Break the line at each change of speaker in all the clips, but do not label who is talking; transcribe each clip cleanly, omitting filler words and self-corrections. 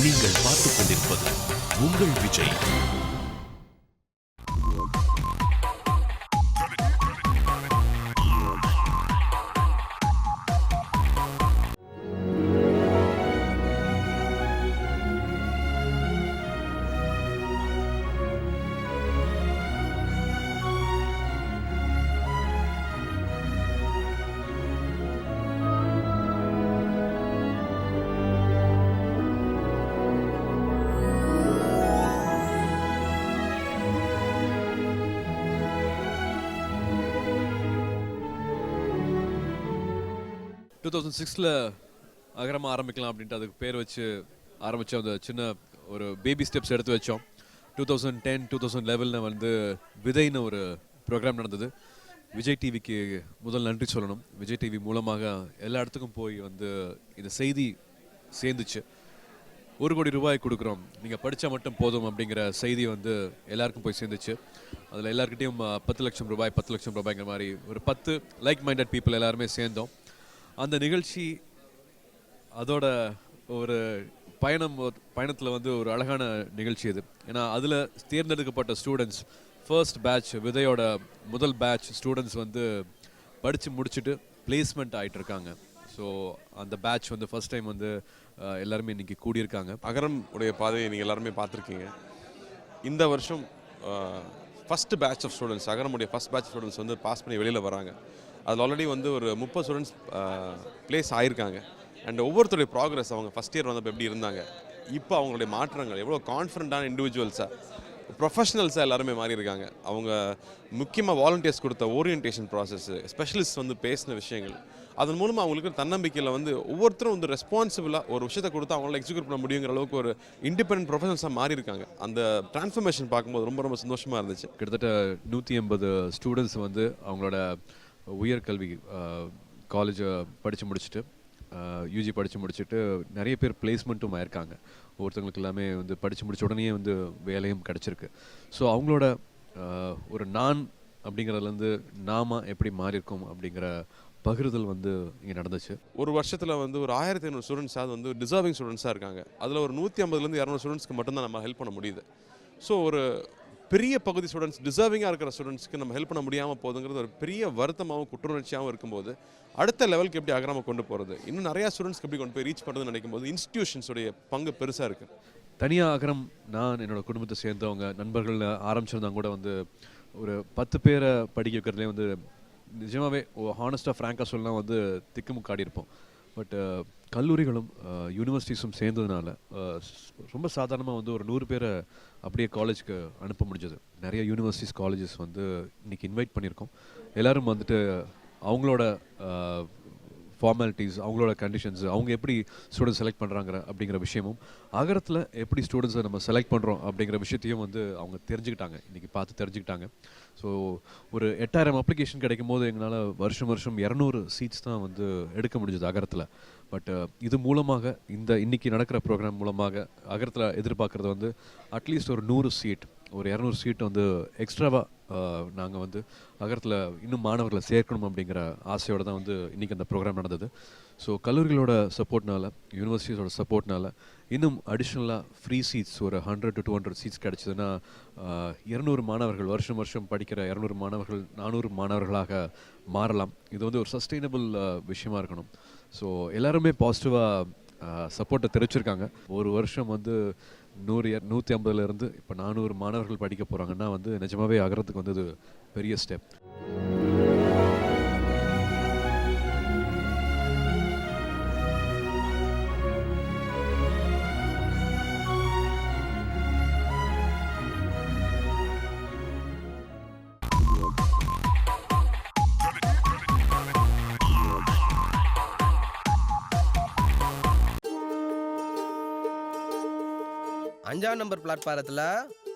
நீங்கள் பார்த்துக் கொண்டிருப்பது உங்கள் விஜய்.
அகரமாக ஆரம்பிக்கலாம் அப்படின்ட்டு அதுக்கு பேர் வச்சு ஆரம்பித்தோம். அந்த சின்ன ஒரு பேபி ஸ்டெப்ஸ் எடுத்து வச்சோம். 2010 2011 வந்து விதைன்னு ஒரு ப்ரோக்ராம் நடந்தது. விஜய் டிவிக்கு முதல் நன்றி சொல்லணும். விஜய் டிவி மூலமாக எல்லா இடத்துக்கும் போய் வந்து இந்த செய்தி சேர்ந்துச்சு. 1 கோடி ரூபாய் கொடுக்குறோம், நீங்கள் படித்தா மட்டும் போதும் அப்படிங்கிற செய்தி வந்து எல்லாருக்கும் போய் சேர்ந்துச்சு. அதில் எல்லாருக்கிட்டையும் 10 லட்சம் ரூபாய் 10 லட்சம் ரூபாய்ங்கிற மாதிரி ஒரு 10 லைக் மைண்டட் பீப்புள் எல்லாருமே சேர்ந்தோம். அந்த நிகழ்ச்சி அதோட ஒரு பயணத்தில் வந்து ஒரு அழகான நிகழ்ச்சி அது. ஏன்னா அதில் தேர்ந்தெடுக்கப்பட்ட ஸ்டூடெண்ட்ஸ் ஃபர்ஸ்ட் பேட்ச், விதையோட முதல் பேட்ச் ஸ்டூடெண்ட்ஸ் வந்து படித்து முடிச்சுட்டு பிளேஸ்மெண்ட் ஆகிட்டு இருக்காங்க. ஸோ அந்த பேட்ச் வந்து ஃபர்ஸ்ட் டைம் வந்து எல்லாருமே இன்றைக்கி கூடியிருக்காங்க.
அகரம் உடைய பாதையை நீங்கள் எல்லாருமே பார்த்துருக்கீங்க. இந்த வருஷம் ஃபஸ்ட்டு பேட்ச் ஆஃப் ஸ்டூடெண்ட்ஸ், அகரமுடைய ஃபஸ்ட் பேட்ச் ஸ்டூடெண்ட்ஸ் வந்து பாஸ் பண்ணி வெளியில் வராங்க. அதில் ஆல்ரெடி வந்து ஒரு 30 ஸ்டூடெண்ட்ஸ் ப்ளேஸ் ஆகியிருக்காங்க. அண்ட் ஒவ்வொருத்தருடைய ப்ராக்ரஸ், அவங்க ஃபஸ்ட் இயர் வந்தப்போ எப்படி இருந்தாங்க, இப்போ அவங்களுடைய மாற்றங்கள், எவ்வளோ கான்ஃபிடண்ட்டான இண்டிவிஜுவல்ஸாக ப்ரொஃபஷனல்ஸாக எல்லாருமே மாறி இருக்காங்க. அவங்க முக்கியமாக வாலண்டியர்ஸ் கொடுத்த ஓரியன்டேஷன் ப்ராசஸ்ஸு, ஸ்பெஷலிஸ்ட் வந்து பேசின விஷயங்கள், அதன் மூலமாக அவங்களுக்கு தன்னம்பிக்கையில் வந்து ஒவ்வொருத்தரும் வந்து ரெஸ்பான்சிபிளாக ஒரு விஷயத்தை கொடுத்து அவங்களால எக்ஸிக்யூட் பண்ண முடியுங்கிற அளவுக்கு ஒரு இண்டிபெண்டன்ட் ப்ரொஃபஷனல்ஸாக மாறி இருக்காங்க. அந்த டிரான்ஸ்ஃபர்மேஷன் பார்க்கும்போது ரொம்ப ரொம்ப சந்தோஷமாக இருந்துச்சு.
கிட்டத்தட்ட 180 ஸ்டூடெண்ட்ஸ் வந்து அவங்களோட உயர்கல்வி காலேஜை படித்து முடிச்சுட்டு யூஜி படித்து முடிச்சுட்டு நிறைய பேர் பிளேஸ்மெண்ட்டும் ஆயிருக்காங்க. ஒருத்தவங்களுக்கு எல்லாமே வந்து படித்து முடிச்ச உடனே வந்து வேலையும் கிடச்சிருக்கு. ஸோ அவங்களோட ஒரு நான் அப்படிங்கிறதுலேருந்து நாம எப்படி மாறியிருக்கோம் அப்படிங்கிற பகிர்தல் வந்து இங்கே நடந்துச்சு.
ஒரு வருஷத்தில் வந்து ஒரு 1500 ஸ்டூடெண்ட்ஸாவது வந்து டிசர்விங் ஸ்டூடெண்ட்ஸாக இருக்காங்க. அதில் ஒரு 150லேருந்து 200 ஸ்டூடெண்ட்ஸ்க்கு மட்டும்தான் நம்ம ஹெல்ப் பண்ண முடியுது. ஸோ ஒரு பெரிய பகுதி ஸ்டூடெண்ட்ஸ், டிசர்விங்காக இருக்கிற ஸ்டூடெண்ட்ஸ்க்கு நம்ம ஹெல்ப் பண்ண முடியாமல் போகுதுங்கிறது ஒரு பெரிய வருத்தமாகவும் குற்றுணர்ச்சியாகவும் இருக்கும்போது அடுத்த லெவலுக்கு எப்படி அகராம கொண்டு போகிறது, இன்னும் நிறையா ஸ்டூடெண்ட்ஸ்க்கு எப்படி கொண்டு போய் ரீச் பண்ணுறதுன்னு நினைக்கும் போது இன்ஸ்டிடியூஷன்ஸுடைய பங்கு பெருசாக இருக்குது.
தனியாக அகரம் நான் என்னோடய குடும்பத்தை சேர்ந்தவங்க நண்பர்கள் ஆரம்பிச்சிருந்தாங்க கூட வந்து ஒரு 10 பேரை படிக்க வைக்கிறதுலேயே வந்து நிஜமாகவே ஹானஸ்ட்டாக ஃப்ராங்காக சொல்லலாம் வந்து திக்குமுக்காடி இருப்போம். பட் கல்லூரிகளும் யூனிவர்சிட்டிஸும் சேர்ந்ததுனால ரொம்ப சாதாரணமாக வந்து ஒரு 100 பேரை அப்படியே காலேஜுக்கு அனுப்ப முடிஞ்சது. நிறைய யூனிவர்சிட்டிஸ் காலேஜஸ் வந்து இன்றைக்கி இன்வைட் பண்ணியிருக்கோம். எல்லோரும் வந்துட்டு அவங்களோட ஃபார்மாலிட்டிஸ், அவங்களோட கண்டிஷன்ஸ், அவங்க எப்படி ஸ்டூடெண்ட்ஸ் செலக்ட் பண்ணுறாங்க அப்படிங்கிற விஷயமும், அகரத்தில் எப்படி ஸ்டூடெண்ட்ஸை நம்ம செலக்ட் பண்ணுறோம் அப்படிங்கிற விஷயத்தையும் வந்து அவங்க தெரிஞ்சுக்கிட்டாங்க, இன்றைக்கி பார்த்து தெரிஞ்சுக்கிட்டாங்க. ஸோ ஒரு 8000 அப்ளிகேஷன் கிடைக்கும் போது எங்களால் வருஷம் 200 சீட்ஸ் தான் வந்து எடுக்க முடிஞ்சது அகரத்தில். பட் இது மூலமாக இன்றைக்கி நடக்கிற ப்ரோக்ராம் மூலமாக அகரத்தில் எதிர்பார்க்குறது வந்து அட்லீஸ்ட் ஒரு 100 சீட், ஒரு 200 சீட் வந்து எக்ஸ்ட்ராவாக நாங்கள் வந்து அகரத்தில் இன்னும் மாணவர்களை சேர்க்கணும் அப்படிங்கிற ஆசையோடு தான் வந்து இன்றைக்கி அந்த ப்ரோக்ராம் நடந்தது. ஸோ கல்லூரிகளோட சப்போர்ட்னால, யூனிவர்சிட்டிஸோட சப்போர்ட்னால இன்னும் அடிஷ்னலாக ஃப்ரீ சீட்ஸ் ஒரு 100 to 200 சீட்ஸ் கிடச்சிதுன்னா 200 மாணவர்கள், வருஷம் படிக்கிற 200 மாணவர்கள் 400 மாணவர்களாக மாறலாம். இது வந்து ஒரு சஸ்டெயினபிள் விஷயமா இருக்கணும். ஸோ எல்லாருமே பாசிட்டிவாக சப்போர்ட்டை தெரிவிச்சிருக்காங்க. ஒரு வருஷம் வந்து 150லேருந்து இப்போ 400 மாணவர்கள் படிக்க போகிறாங்கன்னா வந்து நிஜமாகவே அகரத்துக்கு வந்து இது பெரிய ஸ்டெப்.
அஞ்சாவது நம்பர் பிளாட்பாரத்தில்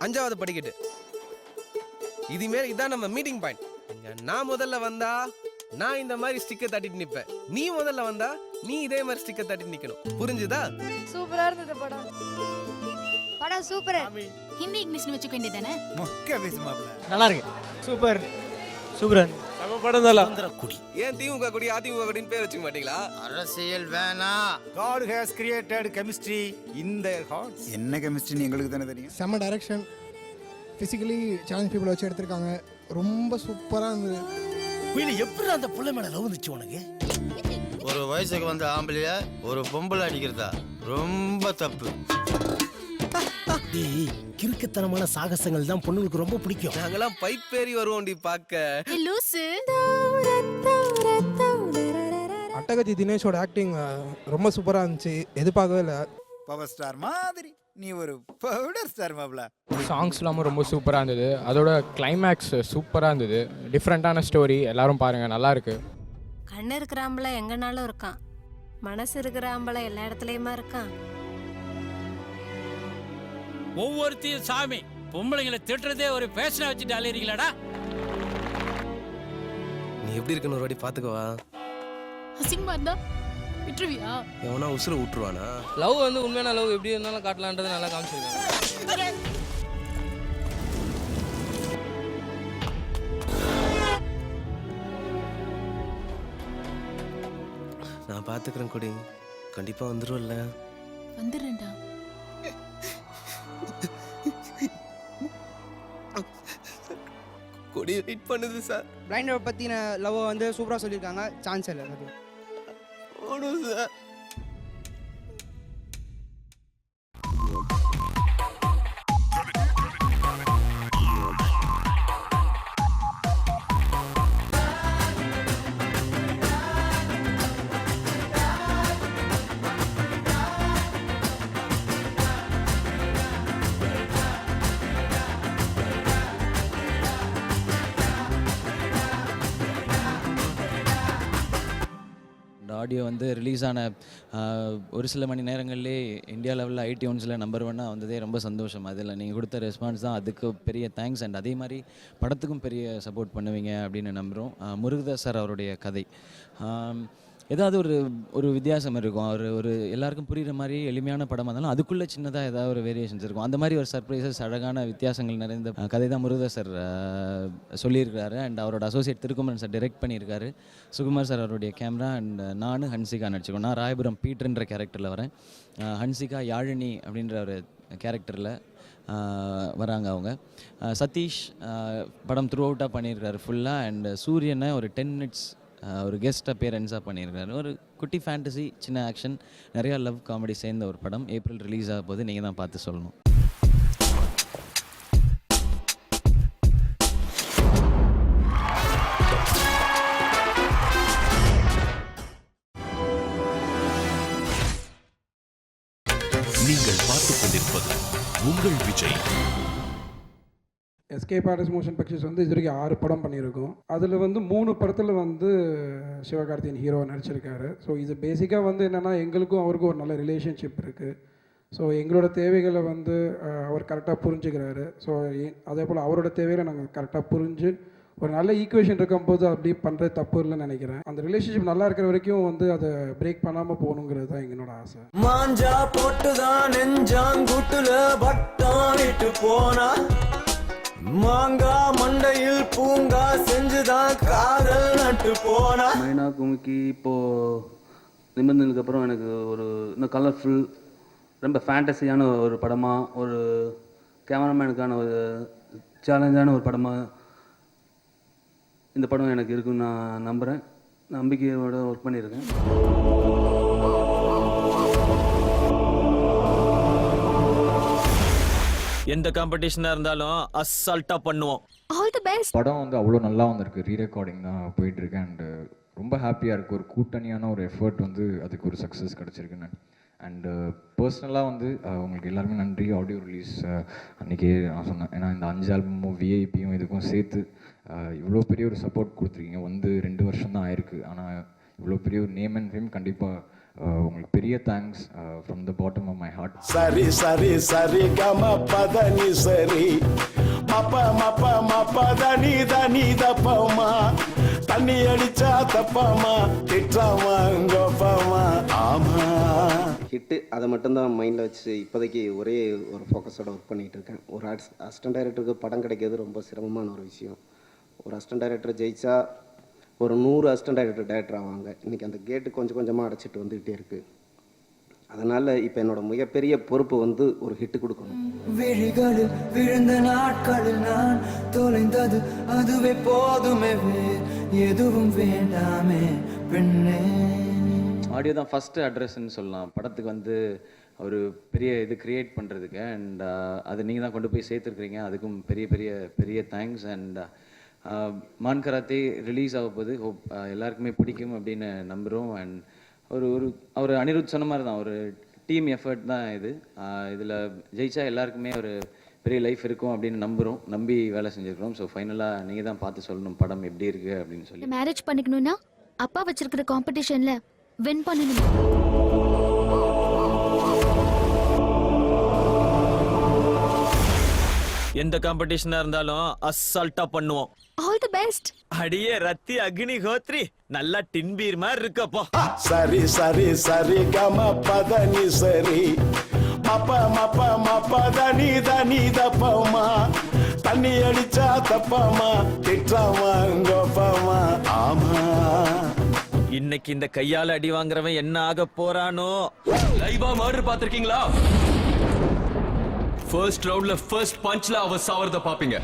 5வது படிக்கட்டு. இதுமாரி இதான் நம்ம மீட்டிங் பாயிண்ட். நான் முதல்ல வந்தா நான் இந்த மாதிரி ஸ்டிக்கர் தட்டிட்டு நிப்பேன். நீ முதல்ல வந்தா நீ இதே மாதிரி ஸ்டிக்கர் தட்டிட்டு நிக்கணும். புரிஞ்சுதா?
சூப்பரா இருந்தது படம். படம் சூப்பர்.
ஹிந்தி இங்கிலீஷ்னு வச்சுக்க வேண்டியதானே?
மொக்க பேசு மாப்ள.
நல்லா இருக்கு. சூப்பர். சூப்பர்.
நம்ம படம் தான்
ஏன் திமுக கொடி அதிமுக கொடின்னு பேர் வச்சுக்க மாட்டீங்களா?
அரசியல் வேணா.
God has created chemistry in their hearts. என்ன கெமிஸ்ட்ரி எங்களுக்கு தானே தெரியும்.
செம்ம டைரக்ஷன், ஃபிசிக்கலி சேலஞ்ச் பீப்புளை வச்சு எடுத்திருக்காங்க. ரொம்ப சூப்பராக இருந்தது.
எப்படி அந்த புள்ள மேல லவ் வந்துச்சு உனக்கு? ஒரு வயசுக்கு வந்த ஆம்பளைய ஒரு பொம்பளை அடிக்கிறதா ரொம்ப தப்பு. கிறுக்குத்தனமான சாகசங்கள் தான் பொண்ணுங்களுக்கு ரொம்ப பிடிக்கும்.
நாங்கெல்லாம் பைப் ஏறி வருவோண்டி பார்க்க.
லூசு.
அட்டகத்தி தினேஷோட ஆக்டிங் ரொம்ப சூப்பராக இருந்துச்சு. எதிர்பார்க்கவே இல்லை.
பவர் ஸ்டார் மாதிரி நீ ஒரு பவுடர் ஸ்டார் மாப்ள.
சாங்ஸ்லாம் ரொம்ப சூப்பராக இருந்தது. அதோட கிளைமேக்ஸ் சூப்பராக இருந்தது. டிஃப்ரெண்ட்டான ஸ்டோரி. எல்லாரும் பாருங்கள், நல்லா இருக்கு.
கண்ணு இருக்கிற ஆம்பளை எங்கனாலும் இருக்கான், மனசு இருக்கிற ஆம்பளை எல்லா இடத்துலையுமா இருக்கான்.
ஒவ்வொருத்தையும் சாமி பொம்பளைங்களை திட்டுறதே ஒரு பேஷனை வச்சுட்டு அலையறீங்களாடா.
நீ எப்படி இருக்கணும் ஒரு வாட்டி பார்த்துக்கவா?
அசிங்கமா இருந்தா விட்டுருவியா?
எவனா உசுரை விட்டுருவானா?
லவ் வந்து உண்மையான லவ் எப்படி இருந்தாலும் காட்டலான்றது நல்லா காமிச்சிருக்காங்க.
நான் பார்த்துக்கிறேன் கொடி, கண்டிப்பா வந்துருவல்ல?
வந்துடுறேன்டா.
கொடி வெயிட் பண்ணுது சார்.
பிளைண்டை பற்றின லவ்வை வந்து சூப்பராக சொல்லியிருக்காங்க. சான்ஸ் இல்லை அது.
சார்
ஆடியோ வந்து ரிலீஸ் ஆன ஒரு சில மணி நேரங்கள்லேயே இந்தியா லெவலில் ஐடியூன்ஸில் நம்பர் 1 வந்ததே ரொம்ப சந்தோஷம். அதில் நீங்கள் கொடுத்த ரெஸ்பான்ஸ் தான், அதுக்கு பெரிய தேங்க்ஸ். அண்ட் அதே மாதிரி படத்துக்கும் பெரிய சப்போர்ட் பண்ணுவீங்க அப்படின்னு நம்புகிறோம். முருகதாஸ் சார் அவருடைய கதை ஏதாவது ஒரு வித்தியாசம் இருக்கும். ஒரு எல்லாருக்கும் புரிகிற மாதிரி எளிமையான படமாக இருந்தாலும் அதுக்குள்ளே சின்னதாக ஏதாவது ஒரு வேரியேஷன்ஸ் இருக்கும். அந்த மாதிரி ஒரு சர்ப்ரைசஸ், அழகான வித்தியாசங்கள் நிறைந்த கதை தான் முருகதாஸ் சார் சொல்லியிருக்காரு. அண்ட் அவரோட அசோசியேட் திருக்குமரன் சார் டைரக்ட் பண்ணியிருக்காரு. சுகுமார் சார் அவருடைய கேமரா. அண்ட் நானும் ஹன்சிகா நடிச்சிருக்கோம். நான் ராயபுரம் பீட்டர்ன்ற கேரக்டரில் வரேன். ஹன்சிகா யாழினி அப்படின்ற ஒரு கேரக்டரில் வராங்க அவங்க. சதீஷ் படம் த்ரூ அவுட்டாக பண்ணியிருக்காரு ஃபுல்லாக. அண்ட் சூரியனை ஒரு 10 மினிட்ஸ் ஒரு கெஸ்ட் அப்பியரன்ஸாக பண்ணியிருக்காரு. ஒரு குட்டி ஃபேண்டசி, சின்ன ஆக்ஷன், நிறையா லவ் காமெடி சேர்ந்த ஒரு படம். ஏப்ரல் ரிலீஸ் ஆக போது, நீங்கள் தான் பார்த்து சொல்லணும்.
நீங்கள் பார்த்துக் கொண்டிருப்பது உங்கள் Vijay.
Escape artist motion pictures வந்து இது வரைக்கும் 6 படம் பண்ணியிருக்கோம். அதில் வந்து 3 படத்தில் வந்து சிவகார்த்திகேயன் ஹீரோ நடிச்சிருக்காரு. ஸோ இது பேசிக்காக வந்து என்னென்னா, எங்களுக்கும் அவருக்கும் ஒரு நல்ல ரிலேஷன்ஷிப் இருக்குது. ஸோ எங்களோட தேவைகளை வந்து அவர் கரெக்டாக புரிஞ்சுக்கிறாரு. ஸோ அதே போல் அவரோட தேவைகளை நாங்கள் கரெக்டாக புரிஞ்சு ஒரு நல்ல ஈக்குவேஷன் இருக்கும்போது அப்படி பண்ணுறது தப்பு இல்லைன்னு நினைக்கிறேன். அந்த ரிலேஷன்ஷிப் நல்லா இருக்கிற வரைக்கும் வந்து அதை பிரேக் பண்ணாமல் போகணுங்கிறது தான் எங்களோட ஆசை.
மாஞ்சா போட்டுதான் நெஞ்சாங்குட்டுல பட்டானிட்டு போனா, மாங்கா மண்டையில் பூங்கா செஞ்சுதான் காதல் நட்டு போனா.
மைனா குமுக்கி இப்போது நிமிர்ந்ததுக்கப்புறம் எனக்கு ஒரு இன்னும் கலர்ஃபுல், ரொம்ப ஃபேண்டஸியான ஒரு படமாக, ஒரு கேமராமேனுக்கான ஒரு சேலஞ்சான ஒரு படமாக இந்த படம் எனக்கு இருக்குன்னு நான் நம்புகிறேன். நம்பிக்கையோட ஒர்க் பண்ணியிருக்கேன்.
எந்த காம்படிஷனாக இருந்தாலும் அசால்ட்டாக பண்ணுவோம்.
All the best.
படம் வந்து அவ்வளோ நல்லா வந்திருக்கு. ரீரெக்கார்டிங் தான் போயிட்டுருக்கு. அண்டு ரொம்ப ஹாப்பியாக இருக்குது. ஒரு கூட்டணியான ஒரு எஃபர்ட் வந்து அதுக்கு ஒரு சக்ஸஸ் கிடச்சிருக்குன்னு. அண்டு பர்சனலாக வந்து உங்களுக்கு எல்லாருமே நன்றி. ஆடியோ ரிலீஸ் அன்றைக்கே நான் சொன்னேன். ஏன்னா இந்த 5 ஆல்பமும் விஐபியும் இதுக்கும் சேர்த்து இவ்வளோ பெரிய ஒரு சப்போர்ட் கொடுத்துருக்கீங்க. வந்து 2 வருஷம் தான் ஆயிருக்கு. ஆனால் இவ்வளோ பெரிய ஒரு நேம் அண்ட் ஃபேம் கண்டிப்பாக உங்களுக்கு பெரிய thanks from the bottom of my heart.
சரி சரி சரி கம பதனி சரி மப்ப மப்ப மப்ப தனி தனி தப்பமா, தண்ணி அடிச்சா தப்பமா, திட்டாமா கோப்பமா. ஆமா
ஹிட்டு அதை மட்டும்தான் மைண்டில் வச்சு இப்போதைக்கு ஒரே ஒரு ஃபோக்கஸோட ஒர்க் பண்ணிகிட்டு இருக்கேன். ஒரு அசிஸ்டன்ட் டைரக்டருக்கு படம் கிடைக்கிறது ரொம்ப சிரமமான ஒரு விஷயம். ஒரு அசிஸ்டன்ட் டைரக்டர் ஜெயிச்சா ஒரு 100 அசிஸ்டன்ட் டைரக்டர் ஆவாங்க. இன்றைக்கி அந்த கேட்டு கொஞ்சம் கொஞ்சமாக அடைச்சிட்டு வந்துக்கிட்டே இருக்குது. அதனால் இப்போ என்னோட மிகப்பெரிய பொறுப்பு வந்து ஒரு ஹிட்டு கொடுக்கணும்.
விழிகளில் விழுந்த நாட்களில் நான் தொலைந்தது அதுவே போதுமே, எதுவும் வேண்டாமே பெண்ணே.
ஆடியோ தான் ஃபஸ்ட்டு அட்ரஸ்ன்னு சொல்லலாம் படத்துக்கு வந்து ஒரு பெரிய இது க்ரியேட் பண்ணுறதுக்கு. அண்ட் அதை நீங்கள் தான் கொண்டு போய் சேர்த்துருக்குறீங்க, அதுக்கும் பெரிய பெரிய பெரிய தேங்க்ஸ். அண்ட் மான் கராத்தே ரிலீஸ் ஆக போது ஹோப் எல்லாருக்குமே பிடிக்கும் அப்படின்னு நம்புகிறோம். அண்ட் ஒரு அனிருத் சொன்ன மாதிரி தான் ஒரு டீம் எஃபர்ட் தான் இது. இதில் ஜெயிச்சா எல்லாருக்குமே ஒரு பெரிய லைஃப் இருக்கும் அப்படின்னு நம்பி வேலை செஞ்சுருக்கிறோம். ஸோ ஃபைனலாக நீங்கள் தான் பார்த்து சொல்லணும் படம் எப்படி இருக்குது அப்படின்னு சொல்லி.
மேரேஜ் பண்ணிக்கணும்னா அப்பா வச்சிருக்கிற காம்படிஷன்ல வின் பண்ணணும்.
எந்த காம்படிஷனா இருந்தாலும் அசால்ட்டா பண்ணுவோம்.
All the best.
அடியே ரத்தி அக்னி ஹோத்ரி நல்லா டின்பீர் மாதிரி இருக்கப்போ.
சரி சரி சரி கம பதனி சரி மப்ப மப்ப மப்ப தனி தனி தப்பமா தண்ணி அடிச்சா தப்பமா திட்டமா கோப்பமா. ஆமா
இன்னைக்கு இந்த கையால அடி வாங்குறவன் என்ன ஆக போறானோ.
லைவா மர்டர் பாத்திருக்கீங்களா? ஃபர்ஸ்ட் ரவுண்ட்ல ஃபர்ஸ்ட் பஞ்ச்ல அவ சாவறத பாப்பீங்க.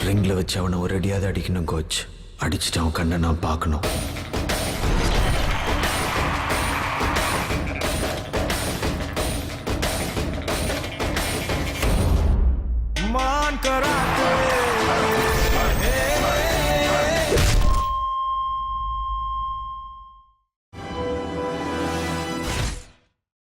ரிங்ல வச்சு அவனை ஒரு அடியாவது அடிக்கணும் கோச். அடிச்சுட்டு அவன் கண்ணை நான் பார்க்கணும். மான் கராத்தே